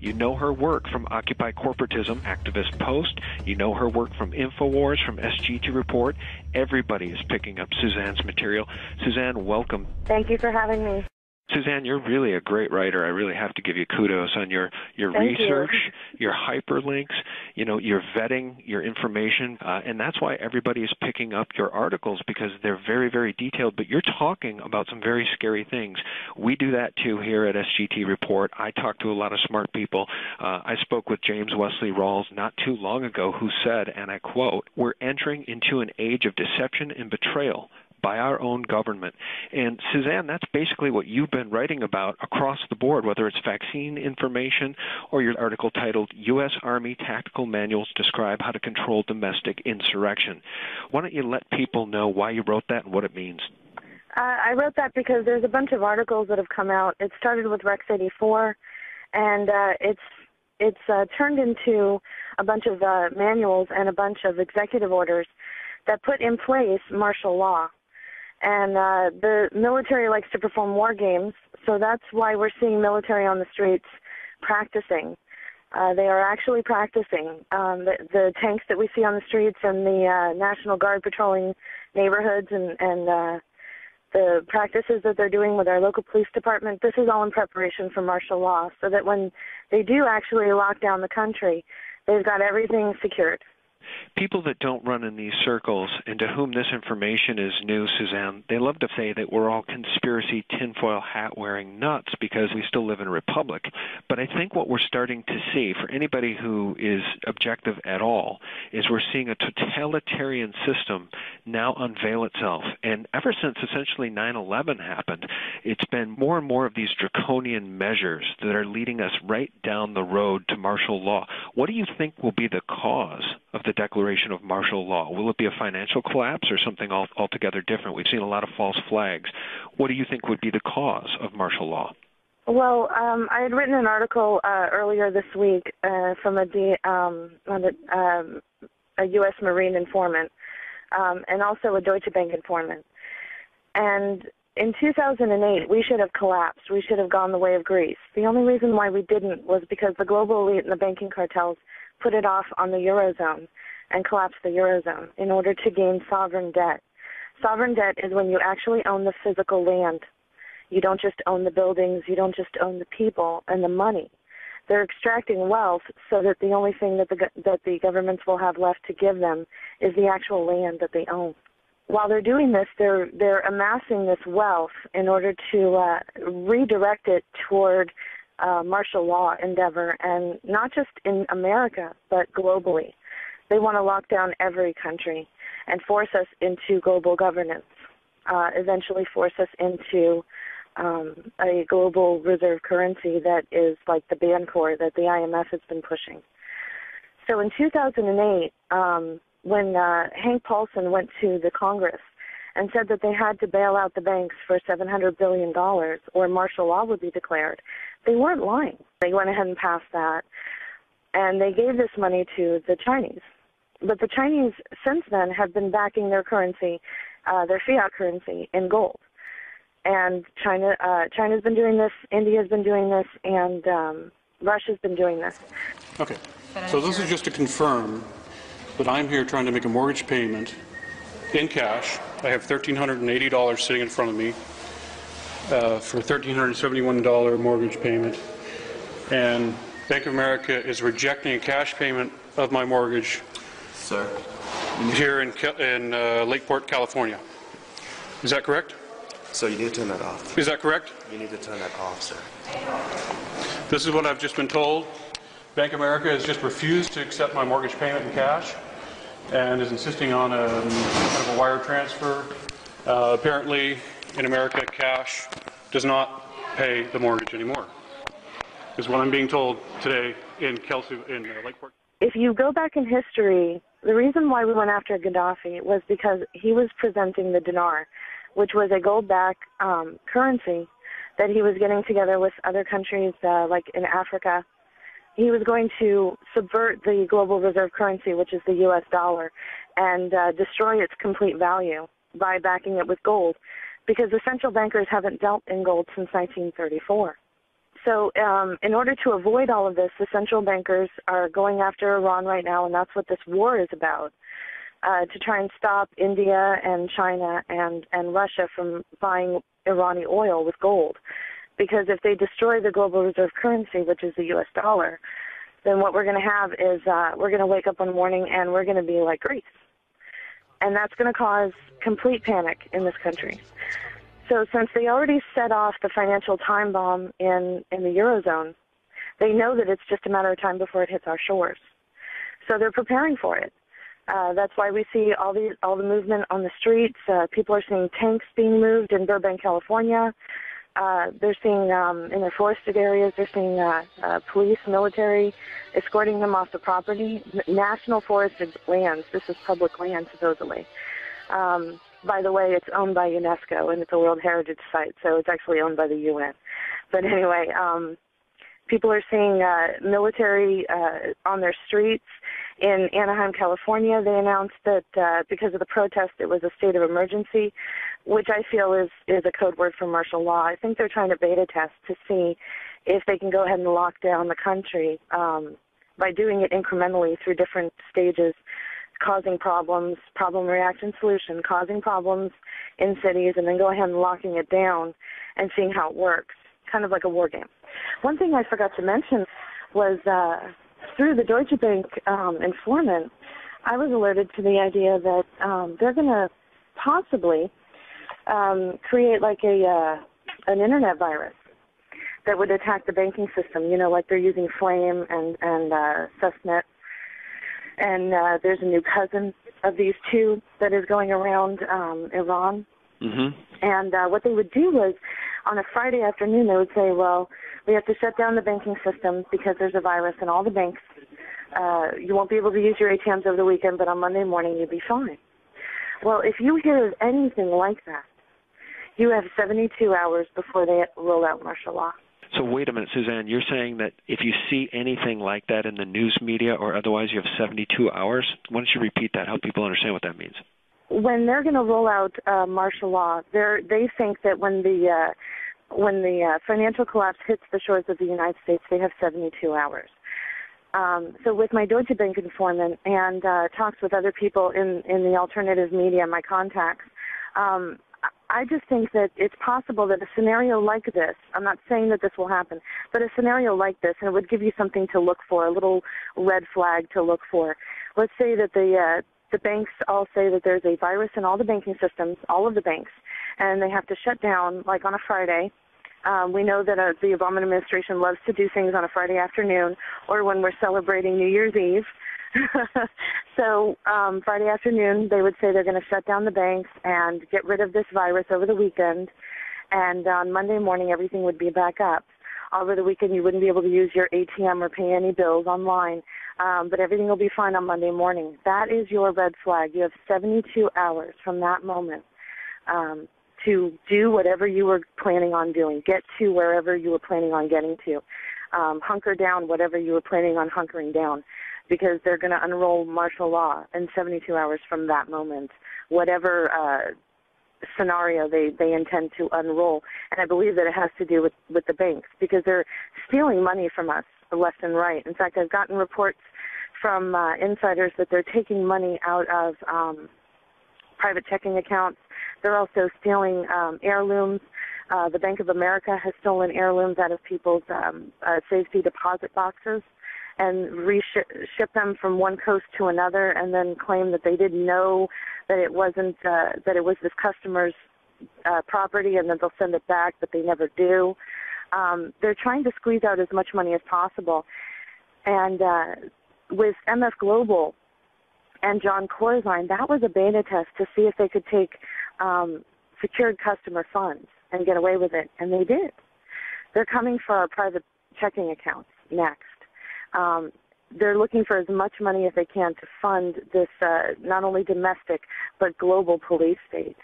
You know her work from Occupy Corporatism, Activist Post. You know her work from InfoWars, from SGT Report. Everybody is picking up Suzanne's material. Suzanne, welcome. Thank you for having me. Suzanne, you're really a great writer. I really have to give you kudos on your research, your hyperlinks, your vetting, your information, and that's why everybody is picking up your articles, because they're very, very detailed, but you're talking about some very scary things. We do that too here at SGT Report. I talk to a lot of smart people. I spoke with James Wesley Rawls not too long ago, who said, and I quote, "We're entering into an age of deception and betrayal by our own government." And Suzanne, that's basically what you've been writing about across the board, whether it's vaccine information or your article titled U.S. Army Tactical Manuals Describe How to Control Domestic Insurrection. Why don't you let people know why you wrote that and what it means? I wrote that because there's a bunch of articles that have come out. It started with Rex 84, and it's turned into a bunch of manuals and a bunch of executive orders that put in place martial law. And the military likes to perform war games, so that's why we're seeing military on the streets practicing. They are actually practicing. The tanks that we see on the streets and the National Guard patrolling neighborhoods and the practices that they're doing with our local police department, this is all in preparation for martial law, so that when they do actually lock down the country, they've got everything secured. People that don't run in these circles and to whom this information is new, Suzanne, they love to say that we're all conspiracy tinfoil hat-wearing nuts because we still live in a republic. But I think what we're starting to see, for anybody who is objective at all, is we're seeing a totalitarian system now unveil itself. And ever since essentially 9/11 happened, it's been more and more of these draconian measures that are leading us right down the road to martial law. What do you think will be the cause of the declaration of martial law? Will it be a financial collapse or something altogether different? We've seen a lot of false flags. What do you think would be the cause of martial law? Well, I had written an article earlier this week from a U.S. Marine informant and also a Deutsche Bank informant. And in 2008, we should have collapsed. We should have gone the way of Greece. The only reason why we didn't was because the global elite and the banking cartels put it off on the Eurozone and collapsed the Eurozone in order to gain sovereign debt. Sovereign debt is when you actually own the physical land. You don't just own the buildings. You don't just own the people and the money. They're extracting wealth so that the only thing that the governments will have left to give them is the actual land that they own. While they're doing this, they're amassing this wealth in order to redirect it toward martial law endeavor, and not just in America, but globally. They want to lock down every country and force us into global governance, eventually force us into a global reserve currency that is like the Bancor that the IMF has been pushing. So in 2008, when Hank Paulson went to the Congress and said that they had to bail out the banks for $700 billion or martial law would be declared, they weren't lying. They went ahead and passed that, and they gave this money to the Chinese. But the Chinese, since then, have been backing their currency, their fiat currency, in gold. And China's been doing this, India's been doing this, and Russia's been doing this. Okay, so this is just to confirm that I'm here trying to make a mortgage payment in cash. I have $1,380 sitting in front of me for a $1,371 mortgage payment, and Bank of America is rejecting a cash payment of my mortgage. Sir, here in Lakeport, California. Is that correct? So you need to turn that off. Is that correct? You need to turn that off, sir. This is what I've just been told. Bank of America has just refused to accept my mortgage payment in cash and is insisting on a kind of a wire transfer. Apparently, in America, cash does not pay the mortgage anymore, is what I'm being told today in Lakeport. If you go back in history, the reason why we went after Gaddafi was because he was presenting the dinar, which was a gold-backed currency that he was getting together with other countries like in Africa. He was going to subvert the global reserve currency, which is the U.S. dollar, and destroy its complete value by backing it with gold, because the central bankers haven't dealt in gold since 1934. So in order to avoid all of this, the central bankers are going after Iran right now, and that's what this war is about, to try and stop India and China and Russia from buying Iranian oil with gold. Because if they destroy the global reserve currency, which is the U.S. dollar, then what we're going to have is we're going to wake up one morning and we're going to be like Greece. And that's going to cause complete panic in this country. So since they already set off the financial time bomb in the Eurozone, they know that it's just a matter of time before it hits our shores. So they're preparing for it. That's why we see all the movement on the streets. People are seeing tanks being moved in Burbank, California. They're seeing in their forested areas, they're seeing police, military, escorting them off the property. National forested lands. This is public land, supposedly. By the way, it's owned by UNESCO, and it's a World Heritage Site, so it's actually owned by the UN. But anyway, people are seeing military on their streets. In Anaheim, California, they announced that because of the protest, it was a state of emergency, which I feel is a code word for martial law. I think they're trying to beta test to see if they can go ahead and lock down the country by doing it incrementally through different stages, causing problems, problem, reaction, solution, causing problems in cities, and then go ahead and locking it down and seeing how it works, kind of like a war game. One thing I forgot to mention was through the Deutsche Bank informant, I was alerted to the idea that they're going to possibly create like an internet virus that would attack the banking system, you know, like they're using Flame and Susnet. And there's a new cousin of these two that is going around Iran. Mm-hmm. And what they would do was, on a Friday afternoon, they would say, well, we have to shut down the banking system because there's a virus in all the banks. You won't be able to use your ATMs over the weekend, but on Monday morning you'll be fine. Well, if you hear of anything like that, you have 72 hours before they roll out martial law. So wait a minute, Suzanne, you're saying that if you see anything like that in the news media or otherwise, you have 72 hours? Why don't you repeat that, help people understand what that means? When they're going to roll out martial law, they think that when the financial collapse hits the shores of the United States, they have 72 hours. So with my Deutsche Bank informant and talks with other people in the alternative media, my contacts, I just think that it's possible that a scenario like this, I'm not saying that this will happen, but a scenario like this, and it would give you something to look for, a little red flag to look for. Let's say that the banks all say that there's a virus in all the banking systems, all of the banks, and they have to shut down, like on a Friday. We know that the Obama administration loves to do things on a Friday afternoon or when we're celebrating New Year's Eve. So Friday afternoon, they would say they're going to shut down the banks and get rid of this virus over the weekend. And on Monday morning, everything would be back up. Over the weekend, you wouldn't be able to use your ATM or pay any bills online, but everything will be fine on Monday morning. That is your red flag. You have 72 hours from that moment to do whatever you were planning on doing, get to wherever you were planning on getting to, hunker down whatever you were planning on hunkering down, because they're going to unroll martial law in 72 hours from that moment, whatever scenario they intend to unroll. And I believe that it has to do with the banks, because they're stealing money from us left and right. In fact, I've gotten reports from insiders that they're taking money out of private checking accounts. They're also stealing heirlooms. The Bank of America has stolen heirlooms out of people's safety deposit boxes and ship them from one coast to another, and then claim that they didn't know that it wasn't that it was this customer's property, and then they'll send it back, but they never do. They're trying to squeeze out as much money as possible. And with MF Global and John Corzine, that was a beta test to see if they could take secured customer funds and get away with it, and they did. They're coming for our private checking accounts next. They're looking for as much money as they can to fund this not only domestic but global police state.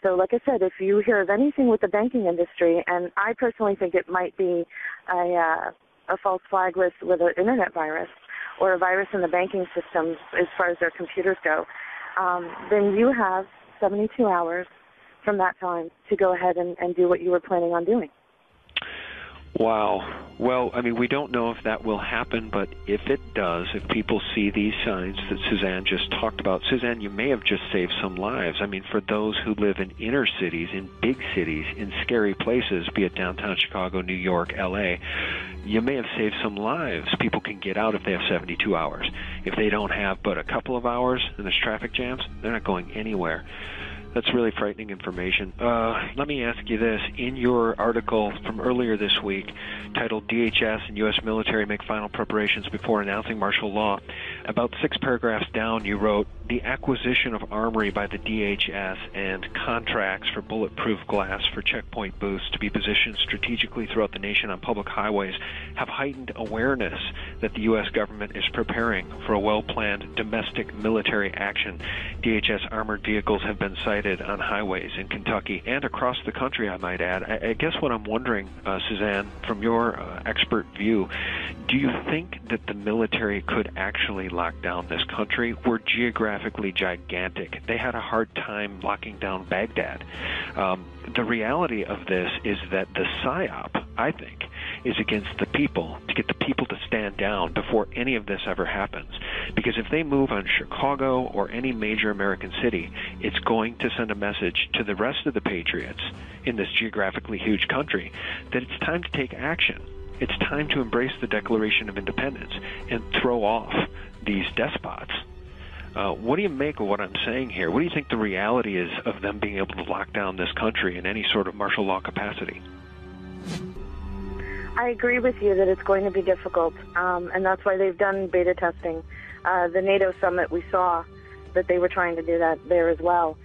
So like I said, if you hear of anything with the banking industry, and I personally think it might be a false flag with an internet virus or a virus in the banking system as far as their computers go, then you have 72 hours from that time to go ahead and do what you were planning on doing. Wow. Well, I mean, we don't know if that will happen, but if it does, if people see these signs that Suzanne just talked about, Suzanne, you may have just saved some lives. I mean, for those who live in inner cities, in big cities, in scary places, be it downtown Chicago, New York, L.A., you may have saved some lives. People can get out if they have 72 hours. If they don't have but a couple of hours and there's traffic jams, they're not going anywhere. That's really frightening information. Let me ask you this. In your article from earlier this week, titled DHS and U.S. Military Make Final Preparations Before Announcing Martial Law, about 6 paragraphs down, you wrote, the acquisition of armory by the DHS and contracts for bulletproof glass for checkpoint booths to be positioned strategically throughout the nation on public highways have heightened awareness that the U.S. government is preparing for a well-planned domestic military action. DHS armored vehicles have been sighted on highways in Kentucky and across the country, I might add. I guess what I'm wondering, Suzanne, from your expert view, do you think that the military could actually lock down this country? We're geographically gigantic. They had a hard time locking down Baghdad. The reality of this is that the PSYOP, I think, is against the people, to get the people to stand down before any of this ever happens. Because if they move on Chicago or any major American city, it's going to send a message to the rest of the patriots in this geographically huge country that it's time to take action. It's time to embrace the Declaration of Independence and throw off these despots. What do you make of what I'm saying here? What do you think the reality is of them being able to lock down this country in any sort of martial law capacity? I agree with you that it's going to be difficult, and that's why they've done beta testing. The NATO summit, we saw that they were trying to do that there as well.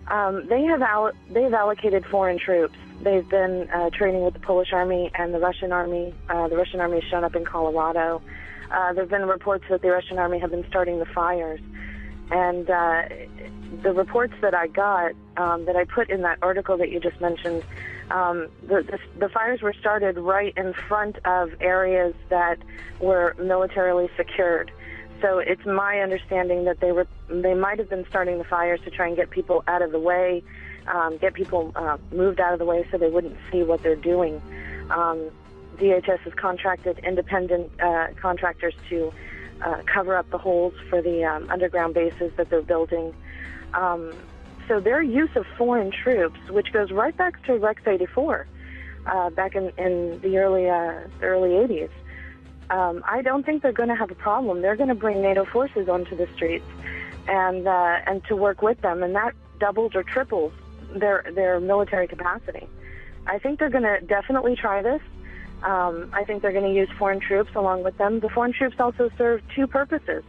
They've allocated foreign troops. They've been training with the Polish army and the Russian army. The Russian army has shown up in Colorado. There have been reports that the Russian army have been starting the fires. And the reports that I got, that I put in that article that you just mentioned, the fires were started right in front of areas that were militarily secured. So it's my understanding that they might have been starting the fires to try and get people out of the way, get people moved out of the way so they wouldn't see what they're doing. DHS has contracted independent contractors to cover up the holes for the underground bases that they're building. So their use of foreign troops, which goes right back to Rex 84, back in the early 80s, I don't think they're going to have a problem. They're going to bring NATO forces onto the streets and to work with them, and that doubles or triples their military capacity. I think they're going to definitely try this. I think they're going to use foreign troops along with them. The foreign troops also serve 2 purposes.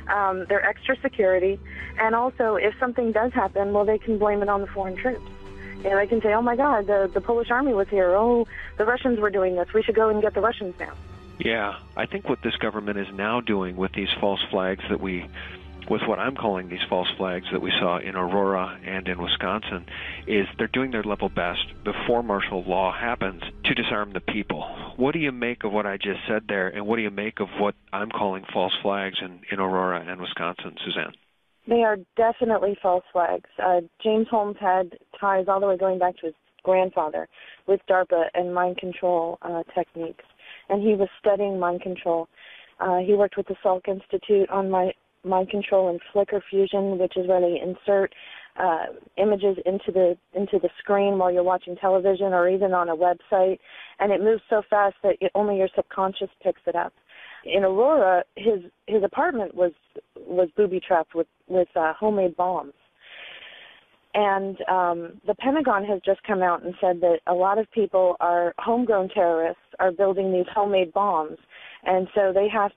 They're extra security, and also if something does happen, well, they can blame it on the foreign troops. You know, they can say, oh my God, the Polish army was here. Oh, the Russians were doing this. We should go and get the Russians now. Yeah, I think what this government is now doing with these false flags with what I'm calling these false flags that we saw in Aurora and in Wisconsin, is they're doing their level best before martial law happens to disarm the people. What do you make of what I just said there, and what do you make of what I'm calling false flags in Aurora and Wisconsin, Suzanne? They are definitely false flags. James Holmes had ties all the way going back to his grandfather with DARPA and mind control techniques, and he was studying mind control. He worked with the Salk Institute on mind control and flicker fusion, which is where they insert images into the screen while you're watching television or even on a website, and it moves so fast that only your subconscious picks it up. In Aurora, his apartment was booby-trapped with homemade bombs. And the Pentagon has just come out and said that a lot of people homegrown terrorists are building these homemade bombs, and so Congress